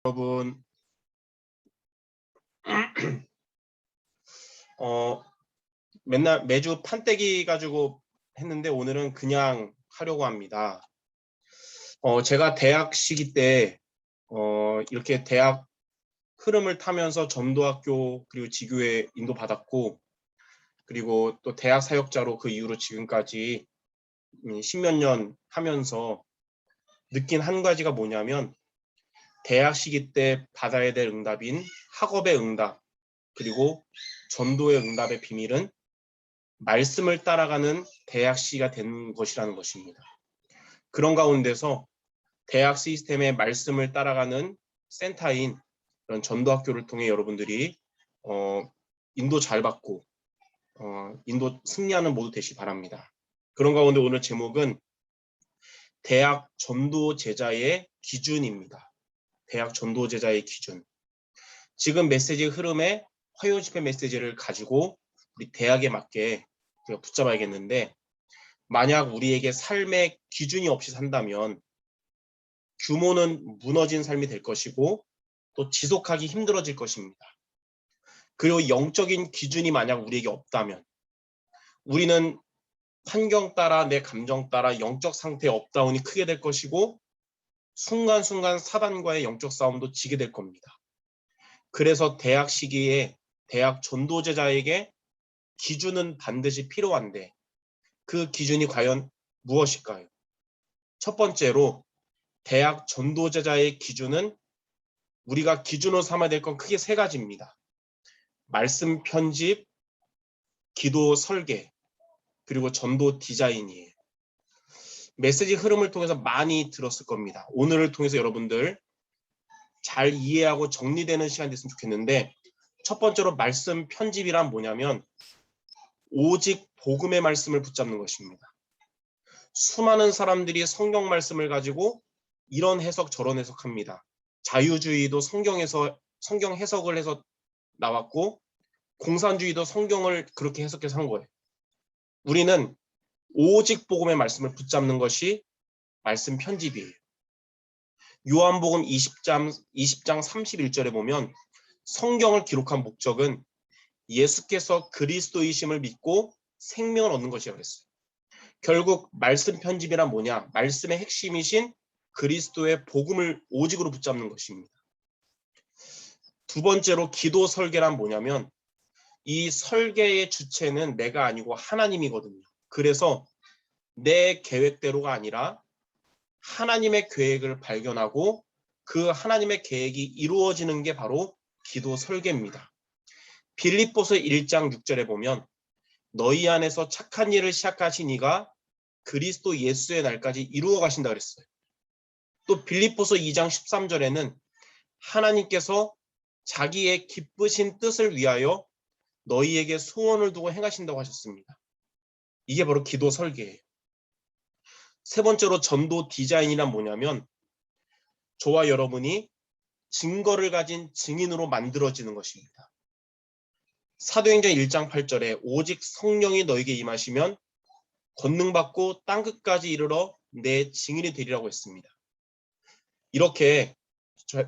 여러분, 맨날 매주 판때기 가지고 했는데 오늘은 그냥 하려고 합니다. 제가 대학 시기 때 이렇게 대학 흐름을 타면서 전도학교 그리고 지교회 인도받았고, 그리고 또 대학 사역자로 그 이후로 지금까지 십몇 년 하면서 느낀 한 가지가 뭐냐면, 대학 시기 때 받아야 될 응답인 학업의 응답 그리고 전도의 응답의 비밀은 말씀을 따라가는 대학 시기가 된 것이라는 것입니다. 그런 가운데서 대학 시스템의 말씀을 따라가는 센터인 이런 전도학교를 통해 여러분들이 인도 잘 받고 인도 승리하는 모두 되시기 바랍니다. 그런 가운데 오늘 제목은 대학 전도 제자의 기준입니다. 대학 전도 제자의 기준. 지금 메시지 흐름에 화요 집회 메시지를 가지고 우리 대학에 맞게 우리가 붙잡아야겠는데, 만약 우리에게 삶의 기준이 없이 산다면 규모는 무너진 삶이 될 것이고 또 지속하기 힘들어질 것입니다. 그리고 영적인 기준이 만약 우리에게 없다면 우리는 환경 따라 내 감정 따라 영적 상태의 업다운이 크게 될 것이고 순간순간 사단과의 영적 싸움도 지게 될 겁니다. 그래서 대학 시기에 대학 전도제자에게 기준은 반드시 필요한데 그 기준이 과연 무엇일까요? 첫 번째로 대학 전도제자의 기준은 우리가 기준으로 삼아야 될 건 크게 세 가지입니다. 말씀 편집, 기도 설계, 그리고 전도 디자인이에요. 메시지 흐름을 통해서 많이 들었을 겁니다. 오늘을 통해서 여러분들 잘 이해하고 정리되는 시간이 됐으면 좋겠는데, 첫 번째로 말씀 편집이란 뭐냐면 오직 복음의 말씀을 붙잡는 것입니다. 수많은 사람들이 성경 말씀을 가지고 이런 해석 저런 해석합니다. 자유주의도 성경 해석을 해서 나왔고 공산주의도 성경을 그렇게 해석해서 한 거예요. 우리는 오직 복음의 말씀을 붙잡는 것이 말씀 편집이에요. 요한복음 20장 31절에 보면 성경을 기록한 목적은 예수께서 그리스도이심을 믿고 생명을 얻는 것이라고 했어요. 결국 말씀 편집이란 뭐냐? 말씀의 핵심이신 그리스도의 복음을 오직으로 붙잡는 것입니다. 두 번째로 기도 설계란 뭐냐면 이 설계의 주체는 내가 아니고 하나님이거든요. 그래서 내 계획대로가 아니라 하나님의 계획을 발견하고 그 하나님의 계획이 이루어지는 게 바로 기도 설계입니다. 빌립보서 1장 6절에 보면 너희 안에서 착한 일을 시작하신 이가 그리스도 예수의 날까지 이루어 가신다 그랬어요. 또 빌립보서 2장 13절에는 하나님께서 자기의 기쁘신 뜻을 위하여 너희에게 소원을 두고 행하신다고 하셨습니다. 이게 바로 기도 설계예요. 세 번째로 전도 디자인이란 뭐냐면 저와 여러분이 증거를 가진 증인으로 만들어지는 것입니다. 사도행전 1장 8절에 오직 성령이 너에게 임하시면 권능받고 땅끝까지 이르러 내 증인이 되리라고 했습니다. 이렇게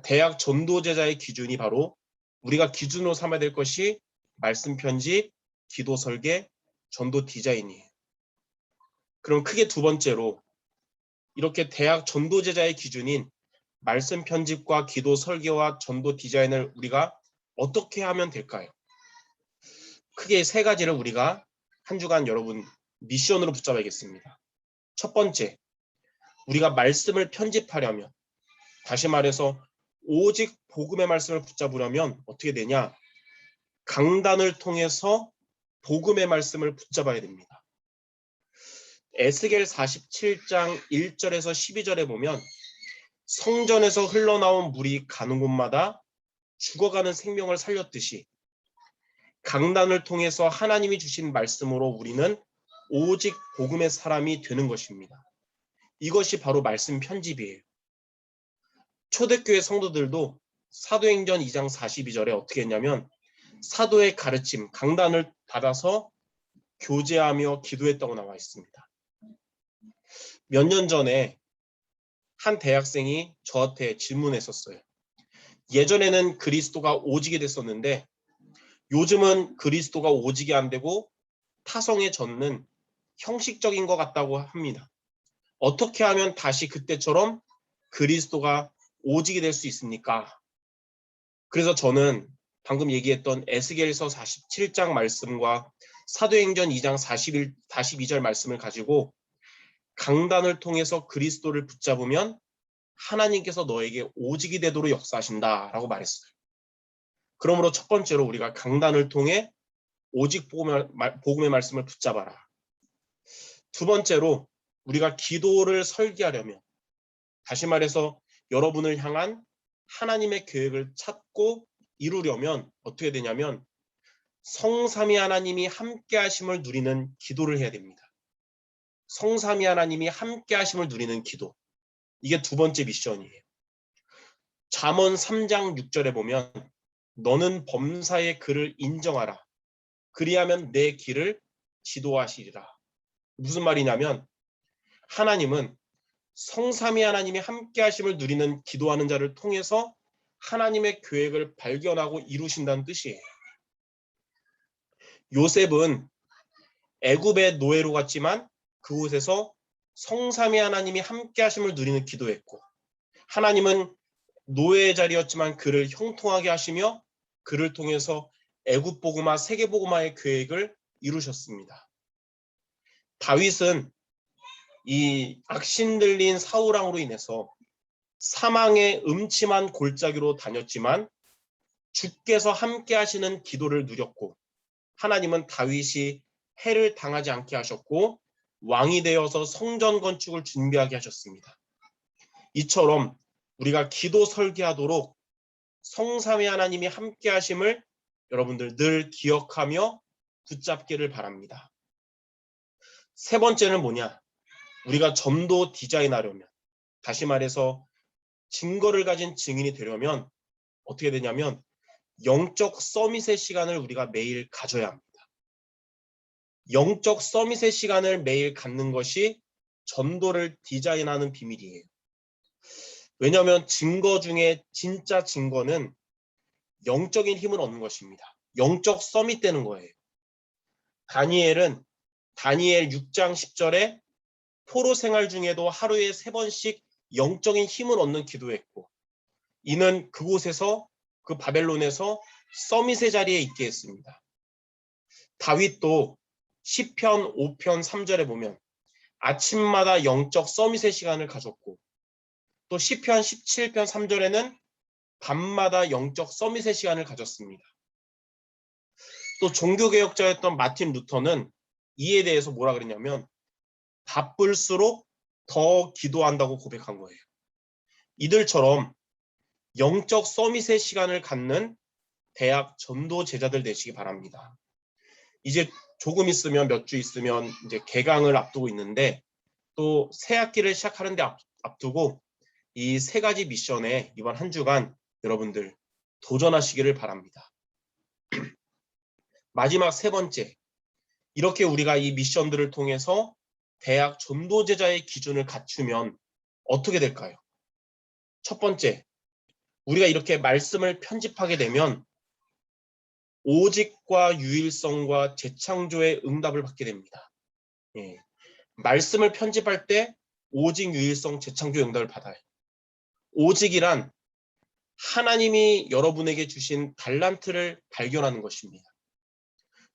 대학 전도제자의 기준이 바로 우리가 기준으로 삼아야 될 것이 말씀 편집, 기도 설계, 전도 디자인이에요. 그럼 크게 두 번째로 이렇게 대학 전도제자의 기준인 말씀 편집과 기도 설계와 전도 디자인을 우리가 어떻게 하면 될까요? 크게 세 가지를 우리가 한 주간 여러분 미션으로 붙잡아야겠습니다. 첫 번째, 우리가 말씀을 편집하려면, 다시 말해서 오직 복음의 말씀을 붙잡으려면 어떻게 되냐? 강단을 통해서 복음의 말씀을 붙잡아야 됩니다. 에스겔 47장 1절에서 12절에 보면 성전에서 흘러나온 물이 가는 곳마다 죽어가는 생명을 살렸듯이 강단을 통해서 하나님이 주신 말씀으로 우리는 오직 복음의 사람이 되는 것입니다. 이것이 바로 말씀 편집이에요. 초대교회 성도들도 사도행전 2장 42절에 어떻게 했냐면 사도의 가르침, 강단을 받아서 교제하며 기도했다고 나와 있습니다. 몇 년 전에 한 대학생이 저한테 질문했었어요. 예전에는 그리스도가 오직이 됐었는데 요즘은 그리스도가 오직이 안 되고 타성에 젖는 형식적인 것 같다고 합니다. 어떻게 하면 다시 그때처럼 그리스도가 오직이 될 수 있습니까? 그래서 저는 방금 얘기했던 에스겔서 47장 말씀과 사도행전 2장 42절 말씀을 가지고 강단을 통해서 그리스도를 붙잡으면 하나님께서 너에게 오직이 되도록 역사하신다라고 말했어요. 그러므로 첫 번째로 우리가 강단을 통해 오직 복음의 말씀을 붙잡아라. 두 번째로 우리가 기도를 설계하려면, 다시 말해서 여러분을 향한 하나님의 계획을 찾고 이루려면 어떻게 되냐면 성삼위 하나님이 함께 하심을 누리는 기도를 해야 됩니다. 성삼위 하나님이 함께 하심을 누리는 기도. 이게 두 번째 미션이에요. 잠언 3장 6절에 보면 너는 범사의 그를 인정하라. 그리하면 내 길을 지도하시리라. 무슨 말이냐면 하나님은 성삼위 하나님이 함께 하심을 누리는 기도하는 자를 통해서 하나님의 계획을 발견하고 이루신다는 뜻이에요. 요셉은 애굽의 노예로 갔지만 그곳에서 성삼위 하나님이 함께 하심을 누리는 기도했고 하나님은 노예의 자리였지만 그를 형통하게 하시며 그를 통해서 애굽 복음화, 세계 복음화의 계획을 이루셨습니다. 다윗은 이 악신 들린 사울왕으로 인해서 사망의 음침한 골짜기로 다녔지만 주께서 함께 하시는 기도를 누렸고 하나님은 다윗이 해를 당하지 않게 하셨고 왕이 되어서 성전 건축을 준비하게 하셨습니다. 이처럼 우리가 기도 설계하도록 성삼위 하나님이 함께 하심을 여러분들 늘 기억하며 붙잡기를 바랍니다. 세 번째는 뭐냐? 우리가 전도 디자인하려면, 다시 말해서 증거를 가진 증인이 되려면 어떻게 되냐면 영적 서밋의 시간을 우리가 매일 가져야 합니다. 영적 서밋의 시간을 매일 갖는 것이 전도를 디자인하는 비밀이에요. 왜냐하면 증거 중에 진짜 증거는 영적인 힘을 얻는 것입니다. 영적 서밋 되는 거예요. 다니엘 6장 10절에 포로 생활 중에도 하루에 3번씩 영적인 힘을 얻는 기도했고 이는 그곳에서 그 바벨론에서 서밋의 자리에 있게 했습니다. 다윗도 시편 5편 3절에 보면 아침마다 영적 서밋의 시간을 가졌고 또 시편 17편 3절에는 밤마다 영적 서밋의 시간을 가졌습니다. 또 종교개혁자였던 마틴 루터는 이에 대해서 뭐라 그랬냐면 바쁠수록 더 기도한다고 고백한 거예요. 이들처럼 영적 서밋의 시간을 갖는 대학 전도 제자들 되시기 바랍니다. 이제 조금 있으면 몇 주 있으면 이제 개강을 앞두고 있는데 또 새 학기를 시작하는 데 앞두고 이 세 가지 미션에 이번 한 주간 여러분들 도전하시기를 바랍니다. 마지막 세 번째, 이렇게 우리가 이 미션들을 통해서 대학 전도제자의 기준을 갖추면 어떻게 될까요? 첫 번째, 우리가 이렇게 말씀을 편집하게 되면 오직과 유일성과 재창조의 응답을 받게 됩니다. 예. 말씀을 편집할 때 오직, 유일성, 재창조의 응답을 받아요. 오직이란 하나님이 여러분에게 주신 달란트를 발견하는 것입니다.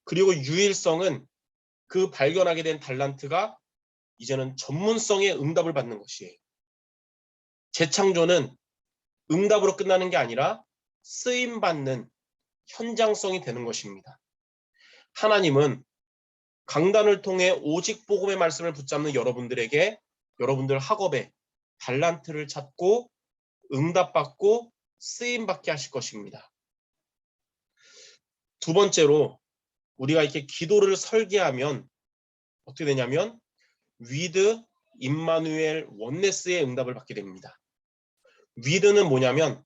그리고 유일성은 그 발견하게 된 달란트가 이제는 전문성의 응답을 받는 것이에요. 재창조는 응답으로 끝나는 게 아니라 쓰임받는 현장성이 되는 것입니다. 하나님은 강단을 통해 오직 복음의 말씀을 붙잡는 여러분들에게 여러분들 학업에 달란트를 찾고 응답받고 쓰임받게 하실 것입니다. 두 번째로 우리가 이렇게 기도를 설계하면 어떻게 되냐면 위드, 임마누엘, 원네스의 응답을 받게 됩니다. 위드는 뭐냐면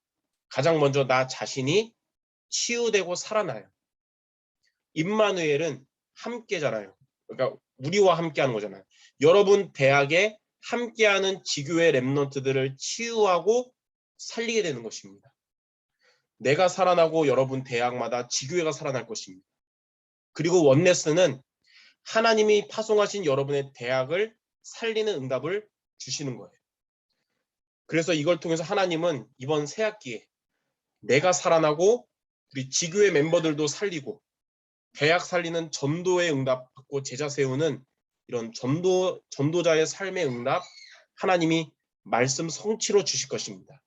가장 먼저 나 자신이 치유되고 살아나요. 임마누엘은 함께잖아요. 그러니까 우리와 함께하는 거잖아요. 여러분 대학에 함께하는 지교회 랩런트들을 치유하고 살리게 되는 것입니다. 내가 살아나고 여러분 대학마다 지교회가 살아날 것입니다. 그리고 원네스는 하나님이 파송하신 여러분의 대학을 살리는 응답을 주시는 거예요. 그래서 이걸 통해서 하나님은 이번 새학기에 내가 살아나고 우리 지교회 멤버들도 살리고 대학 살리는 전도의 응답 받고 제자 세우는 이런 전도자의 삶의 응답 하나님이 말씀 성취로 주실 것입니다.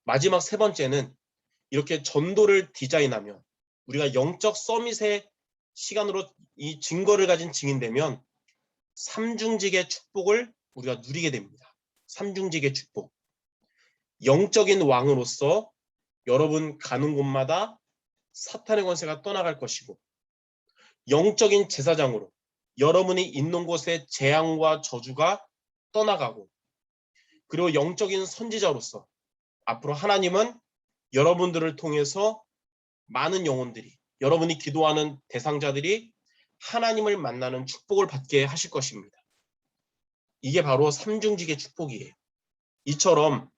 마지막 세 번째는 이렇게 전도를 디자인하면 우리가 영적 서밋의 시간으로 이 증거를 가진 증인되면 삼중직의 축복을 우리가 누리게 됩니다. 삼중직의 축복. 영적인 왕으로서 여러분 가는 곳마다 사탄의 권세가 떠나갈 것이고 영적인 제사장으로 여러분이 있는 곳에 재앙과 저주가 떠나가고 그리고 영적인 선지자로서 앞으로 하나님은 여러분들을 통해서 많은 영혼들이 여러분이 기도하는 대상자들이 하나님을 만나는 축복을 받게 하실 것입니다. 이게 바로 삼중직의 축복이에요. 이처럼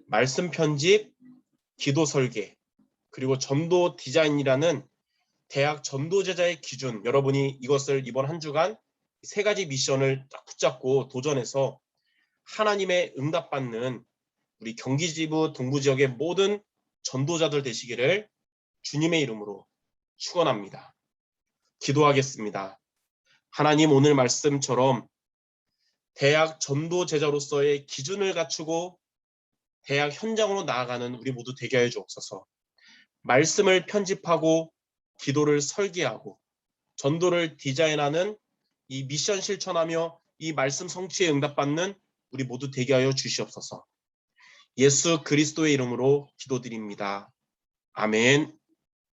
말씀 편집, 기도 설계, 그리고 전도 디자인이라는 대학 전도 제자의 기준, 여러분이 이것을 이번 한 주간 세 가지 미션을 딱 붙잡고 도전해서 하나님의 응답받는 우리 경기지부 동부지역의 모든 전도자들 되시기를 주님의 이름으로 축원합니다. 기도하겠습니다. 하나님, 오늘 말씀처럼 대학 전도 제자로서의 기준을 갖추고 대학 현장으로 나아가는 우리 모두 되게 하여 주옵소서. 말씀을 편집하고 기도를 설계하고 전도를 디자인하는 이 미션 실천하며 이 말씀 성취에 응답받는 우리 모두 되게 하여 주시옵소서. 예수 그리스도의 이름으로 기도드립니다. 아멘.